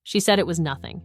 She said it was nothing.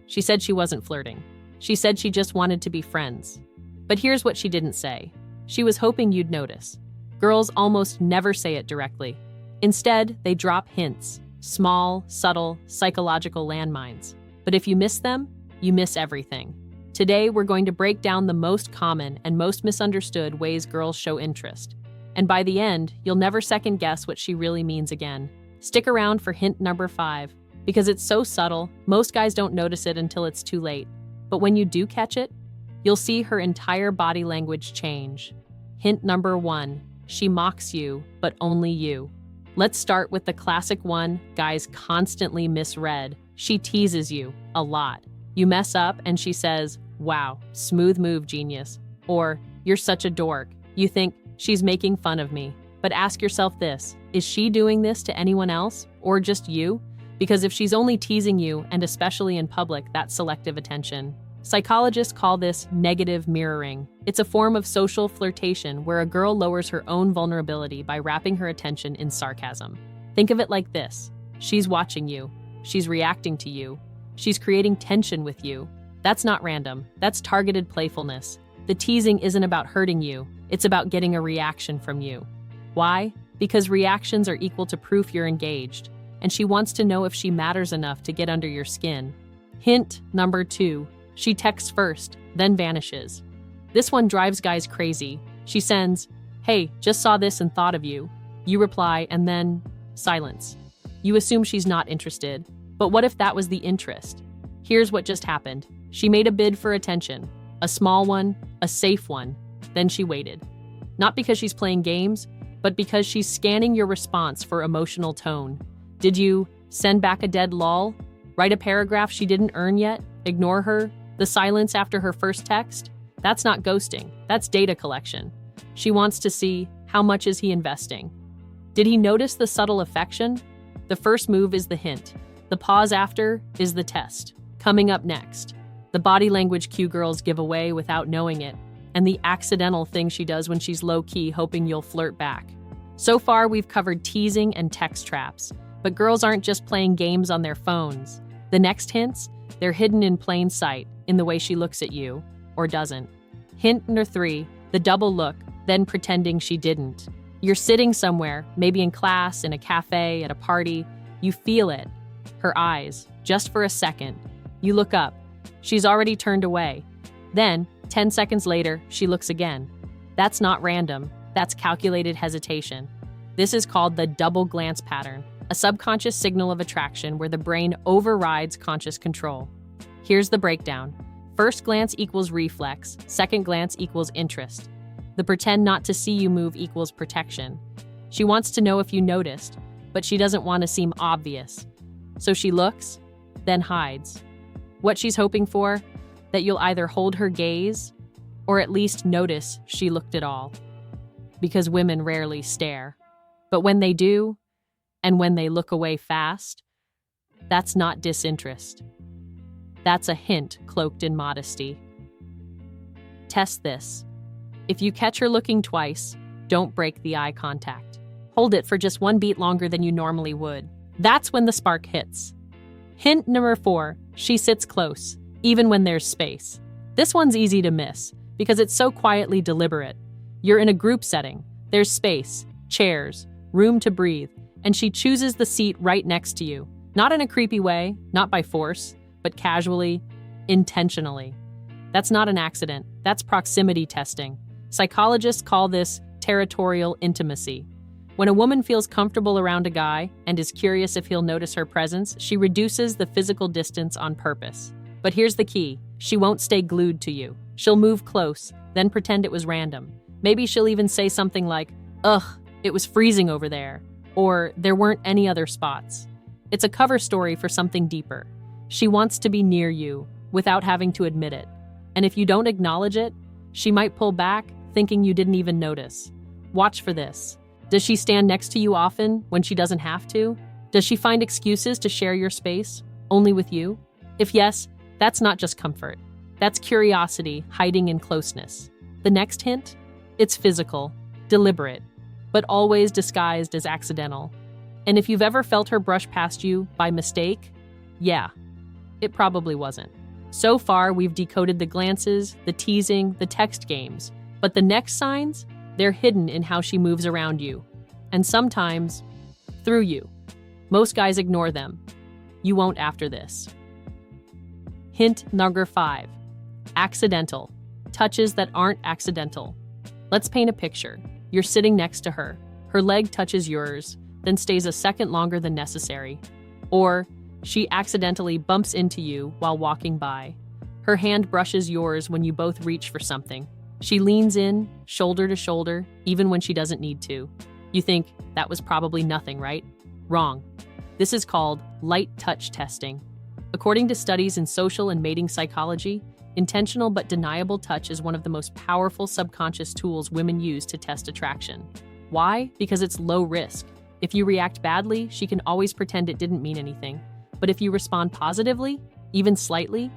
She said she wasn't flirting. She said she just wanted to be friends. But here's what she didn't say. She was hoping you'd notice. Girls almost never say it directly. Instead, they drop hints, small, subtle, psychological landmines. But if you miss them, you miss everything. Today, we're going to break down the most common and most misunderstood ways girls show interest. And by the end, you'll never second guess what she really means again. Stick around for hint number 5. Because it's so subtle, most guys don't notice it until it's too late. But when you do catch it, you'll see her entire body language change. Hint number 1, she mocks you, but only you. Let's start with the classic one guys constantly misread. She teases you a lot. You mess up and she says, "Wow, smooth move, genius." Or, "You're such a dork." You think, she's making fun of me. But ask yourself this, is she doing this to anyone else or just you? Because if she's only teasing you, and especially in public, that's selective attention. Psychologists call this negative mirroring. It's a form of social flirtation where a girl lowers her own vulnerability by wrapping her attention in sarcasm. Think of it like this. She's watching you. She's reacting to you. She's creating tension with you. That's not random. That's targeted playfulness. The teasing isn't about hurting you. It's about getting a reaction from you. Why? Because reactions are equal to proof you're engaged, and she wants to know if she matters enough to get under your skin. Hint number 2, she texts first, then vanishes. This one drives guys crazy. She sends, "Hey, just saw this and thought of you." You reply, and then silence. You assume she's not interested. But what if that was the interest? Here's what just happened. She made a bid for attention. A small one, a safe one. Then she waited. Not because she's playing games, but because she's scanning your response for emotional tone. Did you send back a dead lol? Write a paragraph she didn't earn yet? Ignore her? The silence after her first text? That's not ghosting. That's data collection. She wants to see, how much is he investing? Did he notice the subtle affection? The first move is the hint. The pause after is the test. Coming up next, the body language cue girls give away without knowing it, and the accidental thing she does when she's low-key hoping you'll flirt back. So far, we've covered teasing and text traps. But girls aren't just playing games on their phones. The next hints, they're hidden in plain sight, in the way she looks at you, or doesn't. Hint number 3, the double look, then pretending she didn't. You're sitting somewhere, maybe in class, in a cafe, at a party. You feel it. Her eyes, just for a second. You look up. She's already turned away. Then, 10 seconds later, she looks again. That's not random. That's calculated hesitation. This is called the double glance pattern. A subconscious signal of attraction where the brain overrides conscious control. Here's the breakdown. First glance equals reflex, second glance equals interest. The pretend not to see you move equals protection. She wants to know if you noticed, but she doesn't want to seem obvious. So she looks, then hides. What she's hoping for? That you'll either hold her gaze, or at least notice she looked at all. Because women rarely stare. But when they do, and when they look away fast, that's not disinterest. That's a hint cloaked in modesty. Test this. If you catch her looking twice, don't break the eye contact. Hold it for just 1 beat longer than you normally would. That's when the spark hits. Hint number 4, she sits close, even when there's space. This one's easy to miss, because it's so quietly deliberate. You're in a group setting. There's space, chairs, room to breathe, and she chooses the seat right next to you. Not in a creepy way, not by force, but casually, intentionally. That's not an accident. That's proximity testing. Psychologists call this territorial intimacy. When a woman feels comfortable around a guy and is curious if he'll notice her presence, she reduces the physical distance on purpose. But here's the key. She won't stay glued to you. She'll move close, then pretend it was random. Maybe she'll even say something like, "Ugh, it was freezing over there," or "there weren't any other spots." It's a cover story for something deeper. She wants to be near you without having to admit it. And if you don't acknowledge it, she might pull back, thinking you didn't even notice. Watch for this. Does she stand next to you often when she doesn't have to? Does she find excuses to share your space, only with you? If yes, that's not just comfort. That's curiosity hiding in closeness. The next hint? It's physical, deliberate, but always disguised as accidental. And if you've ever felt her brush past you by mistake, Yeah, it probably wasn't. So far, we've decoded the glances, the teasing, the text games. But the next signs, they're hidden in how she moves around you. And sometimes, through you. Most guys ignore them. You won't after this. Hint number 5. Accidental. Touches that aren't accidental. Let's paint a picture. You're sitting next to her. Her leg touches yours, then stays a second longer than necessary. Or she accidentally bumps into you while walking by. Her hand brushes yours when you both reach for something. She leans in, shoulder to shoulder, even when she doesn't need to. You think, that was probably nothing, right? Wrong. This is called light touch testing. According to studies in social and mating psychology, intentional but deniable touch is one of the most powerful subconscious tools women use to test attraction. Why? Because it's low risk. If you react badly, she can always pretend it didn't mean anything. But if you respond positively, even slightly,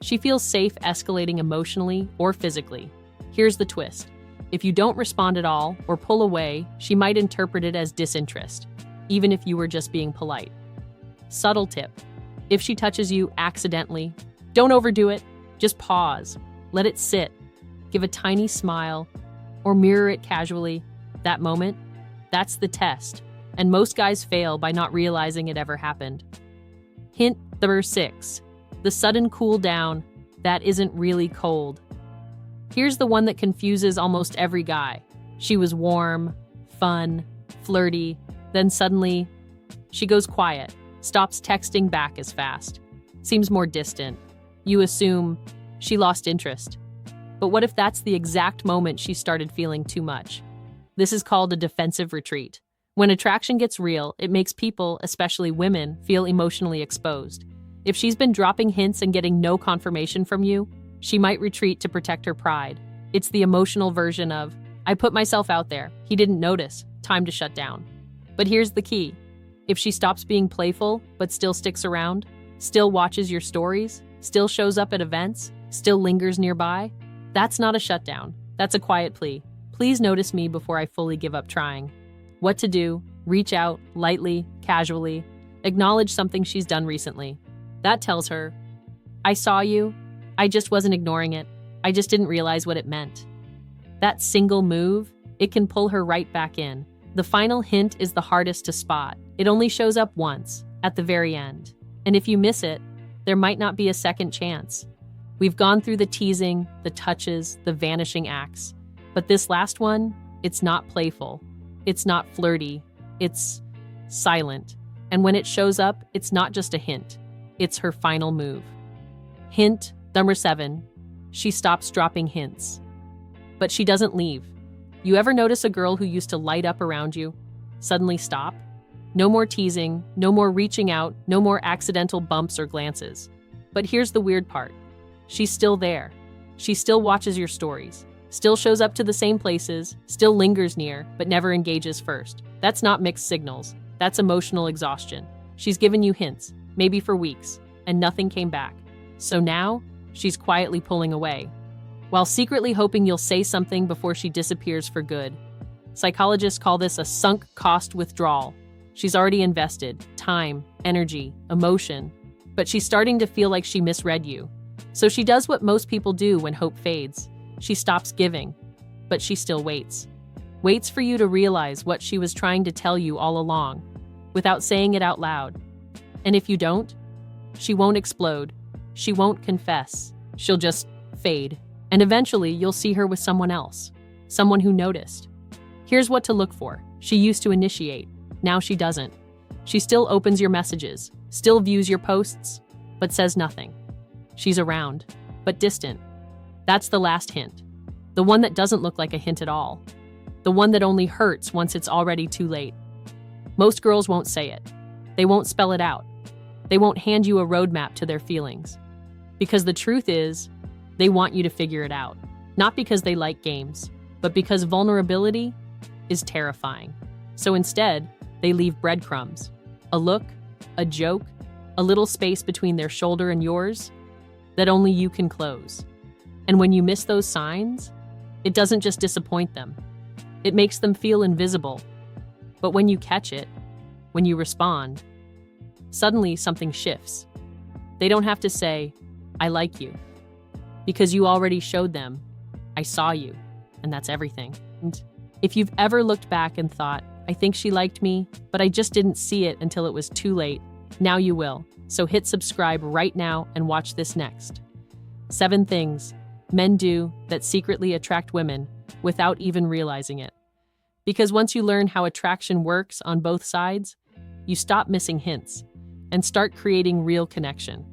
she feels safe escalating emotionally or physically. Here's the twist. If you don't respond at all or pull away, she might interpret it as disinterest, even if you were just being polite. Subtle tip. If she touches you accidentally, don't overdo it. Just pause. Let it sit. Give a tiny smile or mirror it casually. That moment, that's the test. And most guys fail by not realizing it ever happened. Hint number 6. The sudden cool down that isn't really cold. Here's the one that confuses almost every guy. She was warm, fun, flirty, then suddenly, she goes quiet, stops texting back as fast, seems more distant. You assume she lost interest. But what if that's the exact moment she started feeling too much? This is called a defensive retreat. When attraction gets real, it makes people, especially women, feel emotionally exposed. If she's been dropping hints and getting no confirmation from you, she might retreat to protect her pride. It's the emotional version of, I put myself out there, he didn't notice, time to shut down. But here's the key. If she stops being playful, but still sticks around, still watches your stories, still shows up at events, still lingers nearby, that's not a shutdown. That's a quiet plea. Please notice me before I fully give up trying. What to do? Reach out, lightly, casually. Acknowledge something she's done recently. That tells her, I saw you. I just wasn't ignoring it. I just didn't realize what it meant. That single move, it can pull her right back in. The final hint is the hardest to spot. It only shows up once, at the very end. And if you miss it, there might not be a second chance. We've gone through the teasing, the touches, the vanishing acts. But this last one, it's not playful. It's not flirty. It's silent. And when it shows up, it's not just a hint. It's her final move. Hint number 7. She stops dropping hints. But she doesn't leave. You ever notice a girl who used to light up around you suddenly stop? No more teasing, no more reaching out, no more accidental bumps or glances. But here's the weird part. She's still there. She still watches your stories, still shows up to the same places, still lingers near, but never engages first. That's not mixed signals. That's emotional exhaustion. She's given you hints, maybe for weeks, and nothing came back. So now, she's quietly pulling away, while secretly hoping you'll say something before she disappears for good. Psychologists call this a sunk cost withdrawal. She's already invested time, energy, emotion, but she's starting to feel like she misread you. So she does what most people do when hope fades. She stops giving, but she still waits. Waits for you to realize what she was trying to tell you all along, without saying it out loud. And if you don't, she won't explode. She won't confess. She'll just fade. And eventually, you'll see her with someone else, someone who noticed. Here's what to look for. She used to initiate. Now she doesn't. She still opens your messages, still views your posts, but says nothing. She's around, but distant. That's the last hint. The one that doesn't look like a hint at all. The one that only hurts once it's already too late. Most girls won't say it. They won't spell it out. They won't hand you a roadmap to their feelings. Because the truth is, they want you to figure it out. Not because they like games, but because vulnerability is terrifying. So instead, they leave breadcrumbs. A look, a joke, a little space between their shoulder and yours that only you can close. And when you miss those signs, it doesn't just disappoint them. It makes them feel invisible. But when you catch it, when you respond, suddenly something shifts. They don't have to say, I like you, because you already showed them, I saw you, and that's everything. And if you've ever looked back and thought, I think she liked me, but I just didn't see it until it was too late, now you will. So hit subscribe right now and watch this next. 7 things men do that secretly attract women without even realizing it. Because once you learn how attraction works on both sides, you stop missing hints and start creating real connection.